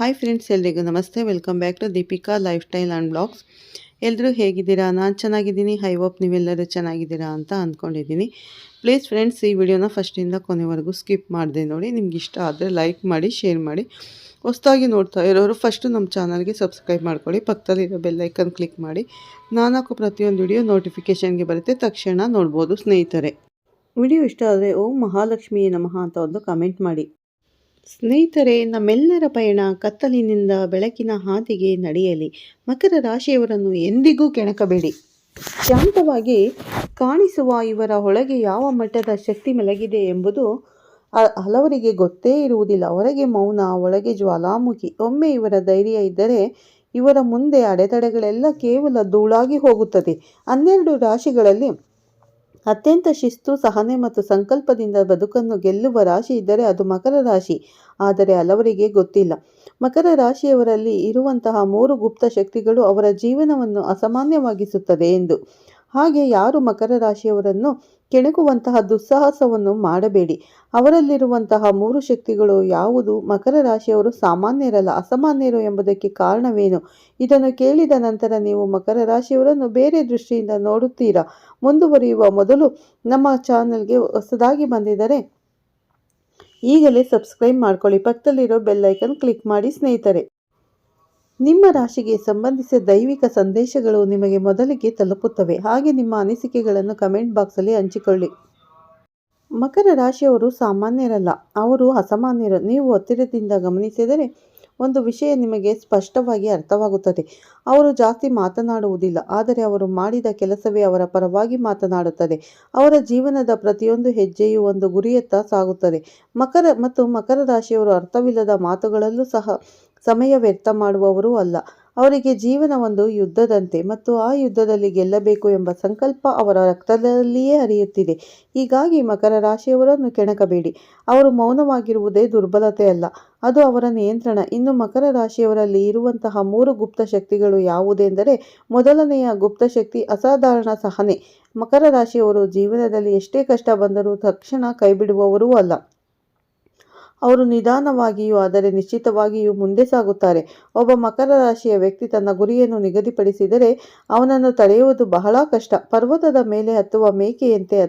Hi friends, ಎಲ್ರಿಗೂ ನಮಸ್ತೆ. Welcome back to Deepika lifestyle and blogs. ಎಲ್ಲರೂ ಹೇಗಿದ್ದೀರಾ? ನಾನು ಚೆನ್ನಾಗಿದ್ದೀನಿ. ಐ ಹೋಪ್ ನೀವೆಲ್ಲರೂ ಚೆನ್ನಾಗಿದ್ದೀರಾ ಅಂತ ಅಂದ್ಕೊಂಡಿದ್ದೀನಿ. ಪ್ಲೀಸ್ ಫ್ರೆಂಡ್ಸ್, ಈ ವಿಡಿಯೋನ ಫಸ್ಟಿಂದ ಕೊನೆವರೆಗೂ ಸ್ಕಿಪ್ ಮಾಡಿದೆ ನೋಡಿ. ನಿಮ್ಗೆ ಇಷ್ಟ ಆದರೆ ಲೈಕ್ ಮಾಡಿ, ಶೇರ್ ಮಾಡಿ. ಹೊಸದಾಗಿ ನೋಡ್ತಾ ಇರೋರು ಫಸ್ಟು ನಮ್ಮ ಚಾನಲ್ಗೆ ಸಬ್ಸ್ಕ್ರೈಬ್ ಮಾಡ್ಕೊಳ್ಳಿ. ಪಕ್ಕದಲ್ಲಿರೋ ಬೆಲ್ಲೈಕನ್ ಕ್ಲಿಕ್ ಮಾಡಿ. ನಾನು ಹಾಕೋ ಪ್ರತಿಯೊಂದು ವಿಡಿಯೋ ನೋಟಿಫಿಕೇಷನ್ಗೆ ಬರುತ್ತೆ, ತಕ್ಷಣ ನೋಡ್ಬೋದು ಸ್ನೇಹಿತರೆ. ವಿಡಿಯೋ ಇಷ್ಟ ಆದರೆ ಓಂ ಮಹಾಲಕ್ಷ್ಮಿ ನಮಃ ಅಂತ ಒಂದು ಕಮೆಂಟ್ ಮಾಡಿ. ಸ್ನೇಹಿತರೆ, ನಮ್ಮೆಲ್ಲರ ಪಯಣ ಕತ್ತಲಿನಿಂದ ಬೆಳಕಿನ ಹಾದಿಗೆ ನಡೆಯಲಿ. ಮಕರ ರಾಶಿಯವರನ್ನು ಎಂದಿಗೂ ಕೆಣಕಬೇಡಿ. ಶಾಂತವಾಗಿ ಕಾಣಿಸುವ ಇವರ ಒಳಗೆ ಯಾವ ಮಟ್ಟದ ಶಕ್ತಿ ಮಲಗಿದೆ ಎಂಬುದು ಹಲವರಿಗೆ ಗೊತ್ತೇ ಇರುವುದಿಲ್ಲ. ಹೊರಗೆ ಮೌನ, ಒಳಗೆ ಜ್ವಾಲಾಮುಖಿ. ಒಮ್ಮೆ ಇವರ ಧೈರ್ಯ ಇದ್ದರೆ ಇವರ ಮುಂದೆ ಅಡೆತಡೆಗಳೆಲ್ಲ ಕೇವಲ ಧೂಳಾಗಿ ಹೋಗುತ್ತದೆ. 12 ರಾಶಿಗಳಲ್ಲಿ ಅತ್ಯಂತ ಶಿಸ್ತು, ಸಹನೆ ಮತ್ತು ಸಂಕಲ್ಪದಿಂದ ಬದುಕನ್ನು ಗೆಲ್ಲುವ ರಾಶಿ ಇದ್ದರೆ ಅದು ಮಕರ ರಾಶಿ. ಆದರೆ ಹಲವರಿಗೆ ಗೊತ್ತಿಲ್ಲ, ಮಕರ ರಾಶಿಯವರಲ್ಲಿ ಇರುವಂತಹ 3 ಗುಪ್ತ ಶಕ್ತಿಗಳು ಅವರ ಜೀವನವನ್ನು ಅಸಾಮಾನ್ಯವಾಗಿಸುತ್ತದೆ ಎಂದು. ಹಾಗೆ ಯಾರು ಮಕರ ರಾಶಿಯವರನ್ನು ಕೆಣಕುವಂತಹ ದುಸ್ಸಾಹಸವನ್ನು ಮಾಡಬೇಡಿ. ಅವರಲ್ಲಿರುವಂತಹ 3 ಶಕ್ತಿಗಳು ಯಾವುದು? ಮಕರ ರಾಶಿಯವರು ಸಾಮಾನ್ಯರಲ್ಲ, ಅಸಾಮಾನ್ಯರು ಎಂಬುದಕ್ಕೆ ಕಾರಣವೇನು? ಇದನ್ನು ಕೇಳಿದ ನಂತರ ನೀವು ಮಕರ ರಾಶಿಯವರನ್ನು ಬೇರೆ ದೃಷ್ಟಿಯಿಂದ ನೋಡುತ್ತೀರಾ? ಮುಂದುವರಿಯುವ ಮೊದಲು ನಮ್ಮ ಚಾನಲ್ಗೆ ಹೊಸದಾಗಿ ಬಂದಿದ್ದರೆ ಈಗಲೇ ಸಬ್ಸ್ಕ್ರೈಬ್ ಮಾಡ್ಕೊಳ್ಳಿ. ಪಕ್ಕದಲ್ಲಿರೋ ಬೆಲ್ಲೈಕನ್ ಕ್ಲಿಕ್ ಮಾಡಿ ಸ್ನೇಹಿತರೆ. ನಿಮ್ಮ ರಾಶಿಗೆ ಸಂಬಂಧಿಸಿದ ದೈವಿಕ ಸಂದೇಶಗಳು ನಿಮಗೆ ಮೊದಲಿಗೆ ತಲುಪುತ್ತವೆ. ಹಾಗೆ ನಿಮ್ಮ ಅನಿಸಿಕೆಗಳನ್ನು ಕಮೆಂಟ್ ಬಾಕ್ಸಲ್ಲಿ ಹಂಚಿಕೊಳ್ಳಿ. ಮಕರ ರಾಶಿಯವರು ಸಾಮಾನ್ಯರಲ್ಲ, ಅವರು ಅಸಾಮಾನ್ಯರು. ನೀವು ಹತ್ತಿರದಿಂದ ಗಮನಿಸಿದರೆ ಒಂದು ವಿಷಯ ನಿಮಗೆ ಸ್ಪಷ್ಟವಾಗಿ ಅರ್ಥವಾಗುತ್ತದೆ. ಅವರು ಜಾಸ್ತಿ ಮಾತನಾಡುವುದಿಲ್ಲ, ಆದರೆ ಅವರು ಮಾಡಿದ ಕೆಲಸವೇ ಅವರ ಪರವಾಗಿ ಮಾತನಾಡುತ್ತದೆ. ಅವರ ಜೀವನದ ಪ್ರತಿಯೊಂದು ಹೆಜ್ಜೆಯೂ ಒಂದು ಗುರಿಯತ್ತ ಸಾಗುತ್ತದೆ. ಮಕರ ರಾಶಿಯವರು ಅರ್ಥವಿಲ್ಲದ ಮಾತುಗಳಲ್ಲೂ ಸಹ ಸಮಯ ವ್ಯರ್ಥ ಮಾಡುವವರೂ ಅಲ್ಲ. ಅವರಿಗೆ ಜೀವನ ಒಂದು ಯುದ್ಧದಂತೆ ಮತ್ತು ಆ ಯುದ್ಧದಲ್ಲಿ ಗೆಲ್ಲಬೇಕು ಎಂಬ ಸಂಕಲ್ಪ ಅವರ ರಕ್ತದಲ್ಲಿಯೇ ಹರಿಯುತ್ತಿದೆ. ಹೀಗಾಗಿ ಮಕರ ರಾಶಿಯವರನ್ನು ಕೆಣಕಬೇಡಿ. ಅವರು ಮೌನವಾಗಿರುವುದೇ ದುರ್ಬಲತೆ ಅಲ್ಲ, ಅದು ಅವರ ನಿಯಂತ್ರಣ. ಇನ್ನು ಮಕರ ರಾಶಿಯವರಲ್ಲಿ ಇರುವಂತಹ 3 ಗುಪ್ತ ಶಕ್ತಿಗಳು ಯಾವುದೆಂದರೆ, ಮೊದಲನೆಯ ಗುಪ್ತ ಶಕ್ತಿ ಅಸಾಧಾರಣ ಸಹನೆ. ಮಕರ ರಾಶಿಯವರು ಜೀವನದಲ್ಲಿ ಎಷ್ಟೇ ಕಷ್ಟ ಬಂದರೂ ತಕ್ಷಣ ಕೈಬಿಡುವವರೂ ಅಲ್ಲ. ಅವರು ನಿಧಾನವಾಗಿಯೂ ಆದರೆ ನಿಶ್ಚಿತವಾಗಿಯೂ ಮುಂದೆ ಸಾಗುತ್ತಾರೆ. ಒಬ್ಬ ಮಕರ ರಾಶಿಯ ವ್ಯಕ್ತಿ ತನ್ನ ಗುರಿಯನ್ನು ನಿಗದಿಪಡಿಸಿದರೆ ಅವನನ್ನು ತಡೆಯುವುದು ಬಹಳ ಕಷ್ಟ. ಪರ್ವತದ ಮೇಲೆ ಹತ್ತುವ ಮೇಕೆಯಂತೆ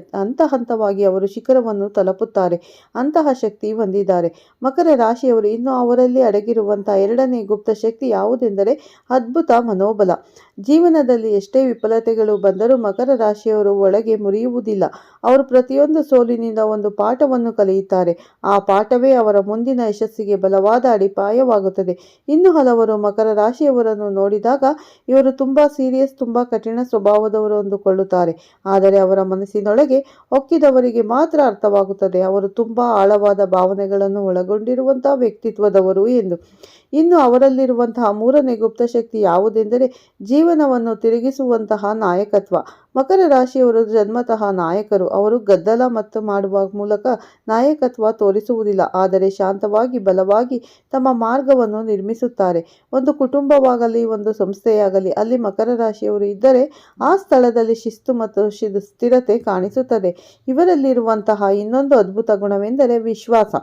ಹಂತವಾಗಿ ಅವರು ಶಿಖರವನ್ನು ತಲುಪುತ್ತಾರೆ. ಅಂತಹ ಶಕ್ತಿ ಹೊಂದಿದ್ದಾರೆ ಮಕರ ರಾಶಿಯವರು. ಇನ್ನು ಅವರಲ್ಲಿ ಅಡಗಿರುವಂತಹ 2ನೇ ಗುಪ್ತ ಶಕ್ತಿ ಯಾವುದೆಂದರೆ ಅದ್ಭುತ ಮನೋಬಲ. ಜೀವನದಲ್ಲಿ ಎಷ್ಟೇ ವಿಫಲತೆಗಳು ಬಂದರೂ ಮಕರ ರಾಶಿಯವರು ಒಳಗೆ ಮುರಿಯುವುದಿಲ್ಲ. ಅವರು ಪ್ರತಿಯೊಂದು ಸೋಲಿನಿಂದ ಒಂದು ಪಾಠವನ್ನು ಕಲಿಯುತ್ತಾರೆ. ಆ ಪಾಠವೇ ಅವರ ಮುಂದಿನ ಯಶಸ್ಸಿಗೆ ಬಲವಾದ ಅಡಿಪಾಯವಾಗುತ್ತದೆ. ಇನ್ನು ಹಲವರು ಮಕರ ರಾಶಿಯವರನ್ನು ನೋಡಿದಾಗ ಇವರು ತುಂಬಾ ಸೀರಿಯಸ್, ತುಂಬಾ ಕಠಿಣ ಸ್ವಭಾವದವರು ಅಂದುಕೊಳ್ಳುತ್ತಾರೆ. ಆದರೆ ಅವರ ಮನಸ್ಸಿನೊಳಗೆ ಹೊಕ್ಕಿದವರಿಗೆ ಮಾತ್ರ ಅರ್ಥವಾಗುತ್ತದೆ ಅವರು ತುಂಬಾ ಆಳವಾದ ಭಾವನೆಗಳನ್ನು ಒಳಗೊಂಡಿರುವಂತಹ ವ್ಯಕ್ತಿತ್ವದವರು ಎಂದು. ಇನ್ನು ಅವರಲ್ಲಿರುವಂತಹ 3ನೇ ಗುಪ್ತ ಶಕ್ತಿ ಯಾವುದೆಂದರೆ ಜೀವನವನ್ನು ತಿರುಗಿಸುವಂತಹ ನಾಯಕತ್ವ. ಮಕರ ರಾಶಿಯವರು ಜನ್ಮತಃ ನಾಯಕರು. ಅವರು ಗದ್ದಲ ಮತ್ತು ಮಾಡುವ ಮೂಲಕ ನಾಯಕತ್ವ ತೋರಿಸುವುದಿಲ್ಲ, ಆದರೆ ಶಾಂತವಾಗಿ ಬಲವಾಗಿ ತಮ್ಮ ಮಾರ್ಗವನ್ನು ನಿರ್ಮಿಸುತ್ತಾರೆ. ಒಂದು ಕುಟುಂಬವಾಗಲಿ, ಒಂದು ಸಂಸ್ಥೆಯಾಗಲಿ, ಅಲ್ಲಿ ಮಕರ ರಾಶಿಯವರು ಇದ್ದರೆ ಆ ಸ್ಥಳದಲ್ಲಿ ಶಿಸ್ತು ಮತ್ತು ಸ್ಥಿರತೆ ಕಾಣಿಸುತ್ತದೆ. ಇವರಲ್ಲಿರುವಂತಹ ಇನ್ನೊಂದು ಅದ್ಭುತ ಗುಣವೆಂದರೆ ವಿಶ್ವಾಸ.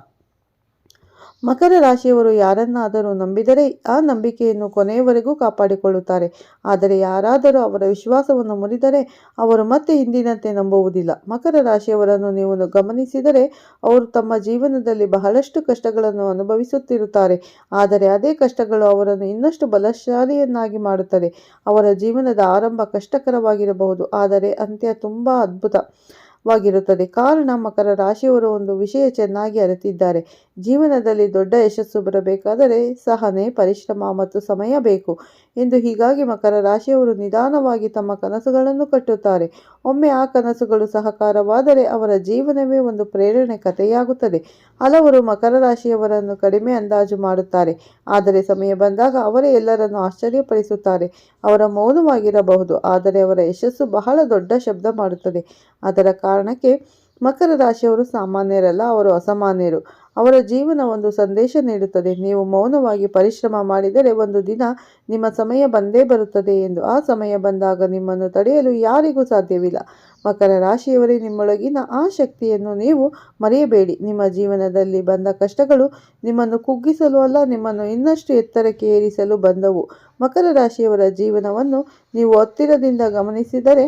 ಮಕರ ರಾಶಿಯವರು ಯಾರನ್ನಾದರೂ ನಂಬಿದರೆ ಆ ನಂಬಿಕೆಯನ್ನು ಕೊನೆಯವರೆಗೂ ಕಾಪಾಡಿಕೊಳ್ಳುತ್ತಾರೆ. ಆದರೆ ಯಾರಾದರೂ ಅವರ ವಿಶ್ವಾಸವನ್ನು ಮುರಿದರೆ ಅವರು ಮತ್ತೆ ಹಿಂದಿನಂತೆ ನಂಬುವುದಿಲ್ಲ. ಮಕರ ರಾಶಿಯವರನ್ನು ನೀವು ಗಮನಿಸಿದರೆ ಅವರು ತಮ್ಮ ಜೀವನದಲ್ಲಿ ಬಹಳಷ್ಟು ಕಷ್ಟಗಳನ್ನು ಅನುಭವಿಸುತ್ತಿರುತ್ತಾರೆ. ಆದರೆ ಅದೇ ಕಷ್ಟಗಳು ಅವರನ್ನು ಇನ್ನಷ್ಟು ಬಲಶಾಲಿಯನ್ನಾಗಿ ಮಾಡುತ್ತದೆ. ಅವರ ಜೀವನದ ಆರಂಭ ಕಷ್ಟಕರವಾಗಿರಬಹುದು, ಆದರೆ ಅಂತ್ಯ ತುಂಬಾ ಅದ್ಭುತವಾಗಿರುತ್ತದೆ. ಕಾರಣ ಮಕರ ರಾಶಿಯವರು ಒಂದು ವಿಷಯ ಚೆನ್ನಾಗಿ ಅರಿತಿದ್ದಾರೆ. ಜೀವನದಲ್ಲಿ ದೊಡ್ಡ ಯಶಸ್ಸು ಬರಬೇಕಾದರೆ ಸಹನೆ, ಪರಿಶ್ರಮ ಮತ್ತು ಸಮಯ ಬೇಕು ಎಂದು. ಹೀಗಾಗಿ ಮಕರ ರಾಶಿಯವರು ನಿಧಾನವಾಗಿ ತಮ್ಮ ಕನಸುಗಳನ್ನು ಕಟ್ಟುತ್ತಾರೆ. ಒಮ್ಮೆ ಆ ಕನಸುಗಳು ಸಹಕಾರವಾದರೆ ಅವರ ಜೀವನವೇ ಒಂದು ಪ್ರೇರಣೆ ಕಥೆಯಾಗುತ್ತದೆ. ಹಲವರು ಮಕರ ರಾಶಿಯವರನ್ನು ಕಡಿಮೆ ಅಂದಾಜು ಮಾಡುತ್ತಾರೆ, ಆದರೆ ಸಮಯ ಬಂದಾಗ ಅವರೇ ಎಲ್ಲರನ್ನು ಆಶ್ಚರ್ಯಪಡಿಸುತ್ತಾರೆ. ಅವರ ಮೌನವಾಗಿರಬಹುದು, ಆದರೆ ಅವರ ಯಶಸ್ಸು ಬಹಳ ದೊಡ್ಡ ಶಬ್ದ ಮಾಡುತ್ತದೆ. ಅದರ ಕಾರಣಕ್ಕೆ ಮಕರ ರಾಶಿಯವರು ಸಾಮಾನ್ಯರಲ್ಲ, ಅವರು ಅಸಾಮಾನ್ಯರು. ಅವರ ಜೀವನ ಒಂದು ಸಂದೇಶ ನೀಡುತ್ತದೆ. ನೀವು ಮೌನವಾಗಿ ಪರಿಶ್ರಮ ಮಾಡಿದರೆ ಒಂದು ದಿನ ನಿಮ್ಮ ಸಮಯ ಬಂದೇ ಬರುತ್ತದೆ ಎಂದು. ಆ ಸಮಯ ಬಂದಾಗ ನಿಮ್ಮನ್ನು ತಡೆಯಲು ಯಾರಿಗೂ ಸಾಧ್ಯವಿಲ್ಲ. ಮಕರ ರಾಶಿಯವರೇ, ನಿಮ್ಮೊಳಗಿನ ಆ ಶಕ್ತಿಯನ್ನು ನೀವು ಮರೆಯಬೇಡಿ. ನಿಮ್ಮ ಜೀವನದಲ್ಲಿ ಬಂದ ಕಷ್ಟಗಳು ನಿಮ್ಮನ್ನು ಕುಗ್ಗಿಸಲು ಅಲ್ಲ, ನಿಮ್ಮನ್ನು ಇನ್ನಷ್ಟು ಎತ್ತರಕ್ಕೆ ಏರಿಸಲು ಬಂದವು. ಮಕರ ರಾಶಿಯವರ ಜೀವನವನ್ನು ನೀವು ಹತ್ತಿರದಿಂದ ಗಮನಿಸಿದರೆ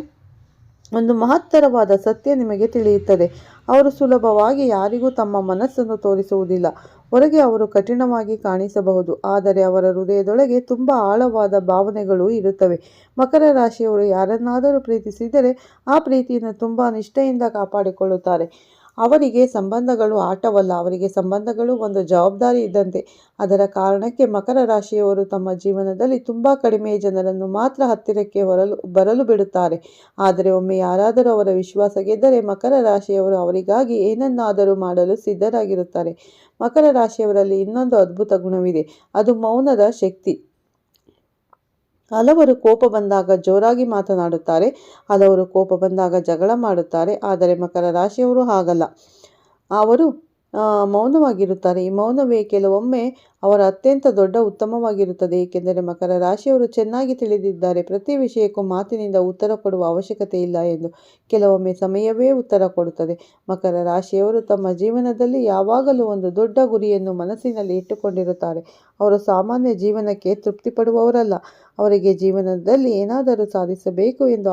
ಒಂದು ಮಹತ್ತರವಾದ ಸತ್ಯ ನಿಮಗೆ ತಿಳಿಯುತ್ತದೆ. ಅವರು ಸುಲಭವಾಗಿ ಯಾರಿಗೂ ತಮ್ಮ ಮನಸ್ಸನ್ನು ತೋರಿಸುವುದಿಲ್ಲ. ಹೊರಗೆ ಅವರು ಕಠಿಣವಾಗಿ ಕಾಣಿಸಬಹುದು, ಆದರೆ ಅವರ ಹೃದಯದೊಳಗೆ ತುಂಬ ಆಳವಾದ ಭಾವನೆಗಳು ಇರುತ್ತವೆ. ಮಕರ ರಾಶಿಯವರು ಯಾರನ್ನಾದರೂ ಪ್ರೀತಿಸಿದರೆ ಆ ಪ್ರೀತಿಯನ್ನು ತುಂಬ ನಿಷ್ಠೆಯಿಂದ ಕಾಪಾಡಿಕೊಳ್ಳುತ್ತಾರೆ. ಅವರಿಗೆ ಸಂಬಂಧಗಳು ಆಟವಲ್ಲ, ಅವರಿಗೆ ಸಂಬಂಧಗಳು ಒಂದು ಜವಾಬ್ದಾರಿ ಇದ್ದಂತೆ. ಅದರ ಕಾರಣಕ್ಕೆ ಮಕರ ರಾಶಿಯವರು ತಮ್ಮ ಜೀವನದಲ್ಲಿ ತುಂಬ ಕಡಿಮೆ ಜನರನ್ನು ಮಾತ್ರ ಹತ್ತಿರಕ್ಕೆ ಬರಲು ಬಿಡುತ್ತಾರೆ. ಆದರೆ ಒಮ್ಮೆ ಯಾರಾದರೂ ಅವರ ವಿಶ್ವಾಸ ಗೆದ್ದರೆ ಮಕರ ರಾಶಿಯವರು ಅವರಿಗಾಗಿ ಏನನ್ನಾದರೂ ಮಾಡಲು ಸಿದ್ಧರಾಗಿರುತ್ತಾರೆ. ಮಕರ ರಾಶಿಯವರಲ್ಲಿ ಇನ್ನೊಂದು ಅದ್ಭುತ ಗುಣವಿದೆ, ಅದು ಮೌನದ ಶಕ್ತಿ. ಹಲವರು ಕೋಪ ಬಂದಾಗ ಜೋರಾಗಿ ಮಾತನಾಡುತ್ತಾರೆ, ಹಲವರು ಕೋಪ ಬಂದಾಗ ಜಗಳ ಮಾಡುತ್ತಾರೆ. ಆದರೆ ಮಕರ ರಾಶಿಯವರು ಹಾಗಲ್ಲ, ಅವರು ಮೌನವಾಗಿರುತ್ತಾರೆ. ಈ ಮೌನವೇ ಕೆಲವೊಮ್ಮೆ ಅವರ ಅತ್ಯಂತ ದೊಡ್ಡ ಉತ್ತಮವಾಗಿರುತ್ತದೆ. ಏಕೆಂದರೆ ಮಕರ ರಾಶಿಯವರು ಚೆನ್ನಾಗಿ ತಿಳಿದಿದ್ದಾರೆ, ಪ್ರತಿ ವಿಷಯಕ್ಕೂ ಮಾತಿನಿಂದ ಉತ್ತರ ಕೊಡುವ ಅವಶ್ಯಕತೆ ಇಲ್ಲ ಎಂದು. ಕೆಲವೊಮ್ಮೆ ಸಮಯವೇ ಉತ್ತರ ಕೊಡುತ್ತದೆ. ಮಕರ ರಾಶಿಯವರು ತಮ್ಮ ಜೀವನದಲ್ಲಿ ಯಾವಾಗಲೂ ಒಂದು ದೊಡ್ಡ ಗುರಿಯನ್ನು ಮನಸ್ಸಿನಲ್ಲಿ ಇಟ್ಟುಕೊಂಡಿರುತ್ತಾರೆ. ಅವರು ಸಾಮಾನ್ಯ ಜೀವನಕ್ಕೆ ತೃಪ್ತಿ ಪಡುವವರಲ್ಲ. ಅವರಿಗೆ ಜೀವನದಲ್ಲಿ ಏನಾದರೂ ಸಾಧಿಸಬೇಕು ಎಂದು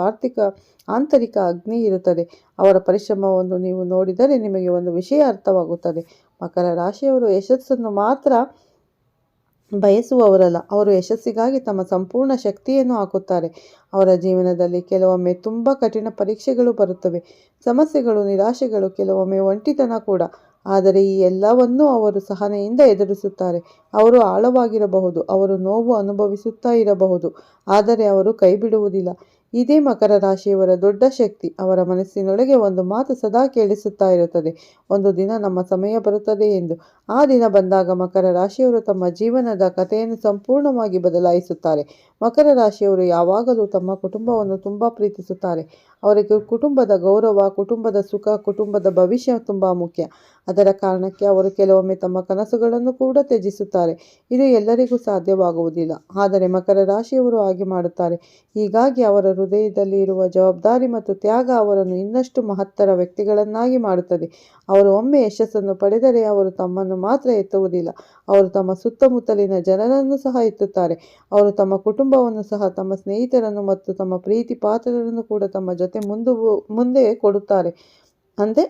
ಆಂತರಿಕ ಅಗ್ನಿ ಇರುತ್ತದೆ. ಅವರ ಪರಿಶ್ರಮವನ್ನು ನೀವು ನೋಡಿದರೆ ನಿಮಗೆ ಒಂದು ವಿಷಯ ಅರ್ಥವಾಗುತ್ತದೆ. ಮಕರ ರಾಶಿಯವರು ಯಶಸ್ಸನ್ನು ಮಾತ್ರ ಬಯಸುವವರಲ್ಲ, ಅವರು ಯಶಸ್ಸಿಗಾಗಿ ತಮ್ಮ ಸಂಪೂರ್ಣ ಶಕ್ತಿಯನ್ನು ಹಾಕುತ್ತಾರೆ. ಅವರ ಜೀವನದಲ್ಲಿ ಕೆಲವೊಮ್ಮೆ ತುಂಬ ಕಠಿಣ ಪರೀಕ್ಷೆಗಳು ಬರುತ್ತವೆ, ಸಮಸ್ಯೆಗಳು, ನಿರಾಶೆಗಳು, ಕೆಲವೊಮ್ಮೆ ಒಂಟಿತನ ಕೂಡ. ಆದರೆ ಈ ಎಲ್ಲವನ್ನೂ ಅವರು ಸಹನೆಯಿಂದ ಎದುರಿಸುತ್ತಾರೆ. ಅವರು ಆಳವಾಗಿರಬಹುದು, ಅವರು ನೋವು ಅನುಭವಿಸುತ್ತಾ ಇರಬಹುದು, ಆದರೆ ಅವರು ಕೈ ಬಿಡುವುದಿಲ್ಲ. ಇದೇ ಮಕರ ರಾಶಿಯವರ ದೊಡ್ಡ ಶಕ್ತಿ. ಅವರ ಮನಸ್ಸಿನೊಳಗೆ ಒಂದು ಮಾತು ಸದಾ ಕೇಳಿಸುತ್ತಾ ಇರುತ್ತದೆ, ಒಂದು ದಿನ ನಮ್ಮ ಸಮಯ ಬರುತ್ತದೆ ಎಂದು. ಆ ದಿನ ಬಂದಾಗ ಮಕರ ರಾಶಿಯವರು ತಮ್ಮ ಜೀವನದ ಕಥೆಯನ್ನು ಸಂಪೂರ್ಣವಾಗಿ ಬದಲಾಯಿಸುತ್ತಾರೆ. ಮಕರ ರಾಶಿಯವರು ಯಾವಾಗಲೂ ತಮ್ಮ ಕುಟುಂಬವನ್ನು ತುಂಬ ಪ್ರೀತಿಸುತ್ತಾರೆ. ಅವರಿಗೆ ಕುಟುಂಬದ ಗೌರವ, ಕುಟುಂಬದ ಸುಖ, ಕುಟುಂಬದ ಭವಿಷ್ಯ ತುಂಬ ಮುಖ್ಯ. ಅದರ ಕಾರಣಕ್ಕೆ ಅವರು ಕೆಲವೊಮ್ಮೆ ತಮ್ಮ ಕನಸುಗಳನ್ನು ಕೂಡ ತ್ಯಜಿಸುತ್ತಾರೆ. ಇದು ಎಲ್ಲರಿಗೂ ಸಾಧ್ಯವಾಗುವುದಿಲ್ಲ, ಆದರೆ ಮಕರ ರಾಶಿಯವರು ಹಾಗೆ ಮಾಡುತ್ತಾರೆ. ಹೀಗಾಗಿ ಅವರ ಹೃದಯದಲ್ಲಿ ಇರುವ ಜವಾಬ್ದಾರಿ ಮತ್ತು ತ್ಯಾಗ ಅವರನ್ನು ಇನ್ನಷ್ಟು ಮಹತ್ತರ ವ್ಯಕ್ತಿಗಳನ್ನಾಗಿ ಮಾಡುತ್ತದೆ. ಅವರು ಒಮ್ಮೆ ಯಶಸ್ಸನ್ನು ಪಡೆದರೆ ಅವರು ತಮ್ಮನ್ನು ಮಾತ್ರ ಎತ್ತುವುದಿಲ್ಲ, ಅವರು ತಮ್ಮ ಸುತ್ತಮುತ್ತಲಿನ ಜನರನ್ನು ಸಹ ಎತ್ತುತ್ತಾರೆ. ಅವರು ತಮ್ಮ ಕುಟುಂಬವನ್ನು ಸಹ, ತಮ್ಮ ಸ್ನೇಹಿತರನ್ನು ಮತ್ತು ತಮ್ಮ ಪ್ರೀತಿ ಪಾತ್ರರನ್ನು ಕೂಡ ತಮ್ಮ ಜೊತೆ ಮುಂದೆ ಕೊಡುತ್ತಾರೆ. ಅಂದರೆ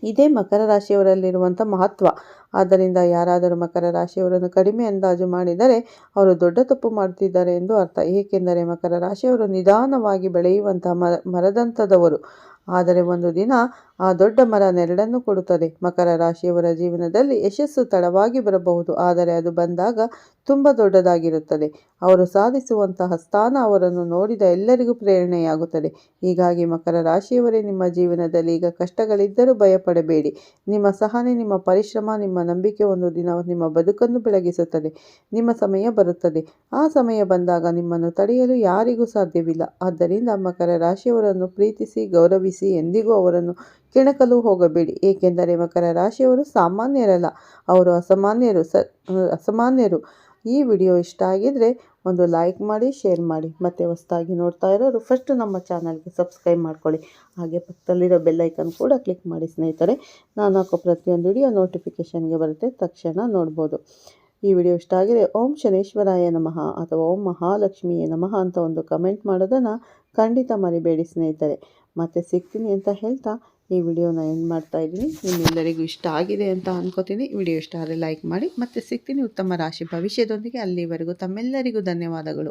ಇದೇ ಮಕರ ರಾಶಿಯವರಲ್ಲಿರುವಂಥ ಮಹತ್ವ. ಆದ್ದರಿಂದ ಯಾರಾದರೂ ಮಕರ ರಾಶಿಯವರನ್ನು ಕಡಿಮೆ ಅಂದಾಜು ಮಾಡಿದರೆ ಅವರು ದೊಡ್ಡ ತಪ್ಪು ಮಾಡುತ್ತಿದ್ದಾರೆ ಎಂದು ಅರ್ಥ. ಏಕೆಂದರೆ ಮಕರ ರಾಶಿಯವರು ನಿಧಾನವಾಗಿ ಬೆಳೆಯುವಂತಹ ಮರದಂಥದವರು. ಆದರೆ ಒಂದು ದಿನ ಆ ದೊಡ್ಡ ಮರ ನೆರಳನ್ನು ಕೊಡುತ್ತದೆ. ಮಕರ ರಾಶಿಯವರ ಜೀವನದಲ್ಲಿ ಯಶಸ್ಸು ತಡವಾಗಿ ಬರಬಹುದು, ಆದರೆ ಅದು ಬಂದಾಗ ತುಂಬ ದೊಡ್ಡದಾಗಿರುತ್ತದೆ. ಅವರು ಸಾಧಿಸುವಂತಹ ಸ್ಥಾನ ಅವರನ್ನು ನೋಡಿದ ಎಲ್ಲರಿಗೂ ಪ್ರೇರಣೆಯಾಗುತ್ತದೆ. ಹೀಗಾಗಿ ಮಕರ ರಾಶಿಯವರೇ, ನಿಮ್ಮ ಜೀವನದಲ್ಲಿ ಈಗ ಕಷ್ಟಗಳಿದ್ದರೂ ಭಯಪಡಬೇಡಿ. ನಿಮ್ಮ ಸಹನೆ, ನಿಮ್ಮ ಪರಿಶ್ರಮ, ನಿಮ್ಮ ನಂಬಿಕೆ ಒಂದು ದಿನ ನಿಮ್ಮ ಬದುಕನ್ನು ಬೆಳಗಿಸುತ್ತದೆ. ನಿಮ್ಮ ಸಮಯ ಬರುತ್ತದೆ. ಆ ಸಮಯ ಬಂದಾಗ ನಿಮ್ಮನ್ನು ತಡೆಯಲು ಯಾರಿಗೂ ಸಾಧ್ಯವಿಲ್ಲ. ಆದ್ದರಿಂದ ಮಕರ ರಾಶಿಯವರನ್ನು ಪ್ರೀತಿಸಿ, ಗೌರವಿಸಿ, ಎಂದಿಗೂ ಅವರನ್ನು ಕೆಣಕಲು ಹೋಗಬೇಡಿ. ಏಕೆಂದರೆ ಮಕರ ರಾಶಿಯವರು ಸಾಮಾನ್ಯರಲ್ಲ, ಅವರು ಅಸಾಮಾನ್ಯರು. ಈ ವಿಡಿಯೋ ಇಷ್ಟ ಆಗಿದ್ರೆ ಒಂದು ಲೈಕ್ ಮಾಡಿ, ಶೇರ್ ಮಾಡಿ. ಮತ್ತು ಹೊಸದಾಗಿ ನೋಡ್ತಾ ಇರೋರು ಫಸ್ಟ್ ನಮ್ಮ ಚಾನಲ್ಗೆ ಸಬ್ಸ್ಕ್ರೈಬ್ ಮಾಡ್ಕೊಳ್ಳಿ. ಹಾಗೆ ಪಕ್ಕದಲ್ಲಿರೋ ಬೆಲ್ಲೈಕನ್ ಕೂಡ ಕ್ಲಿಕ್ ಮಾಡಿ ಸ್ನೇಹಿತರೆ. ನಾನು ಹಾಕೋ ಪ್ರತಿಯೊಂದು ವಿಡಿಯೋ ನೋಟಿಫಿಕೇಷನ್ಗೆ ಬರುತ್ತೆ, ತಕ್ಷಣ ನೋಡ್ಬೋದು. ಈ ವಿಡಿಯೋ ಇಷ್ಟ ಆಗಿದ್ರೆ ಓಂ ಶನೇಶ್ವರಾಯ ನಮಃ ಅಥವಾ ಓಂ ಮಹಾಲಕ್ಷ್ಮಿಯೇ ನಮಃ ಅಂತ ಒಂದು ಕಮೆಂಟ್ ಮಾಡೋದನ್ನು ಖಂಡಿತ ಮರಿಬೇಡಿ ಸ್ನೇಹಿತರೆ. ಮತ್ತೆ ಸಿಗ್ತೀನಿ ಅಂತ ಹೇಳ್ತಾ ಈ ವಿಡಿಯೋನ ಎಂಡ್ ಮಾಡ್ತಾ ಇದ್ದೀನಿ. ನಿಮ್ಮೆಲ್ಲರಿಗೂ ಇಷ್ಟ ಆಗಿದೆ ಅಂತ ಅನ್ಕೋತೀನಿ. ವಿಡಿಯೋ ಇಷ್ಟ ಆದರೆ ಲೈಕ್ ಮಾಡಿ. ಮತ್ತೆ ಸಿಗ್ತೀನಿ ಉತ್ತಮ ರಾಶಿ ಭವಿಷ್ಯದೊಂದಿಗೆ. ಅಲ್ಲಿವರೆಗೂ ತಮ್ಮೆಲ್ಲರಿಗೂ ಧನ್ಯವಾದಗಳು.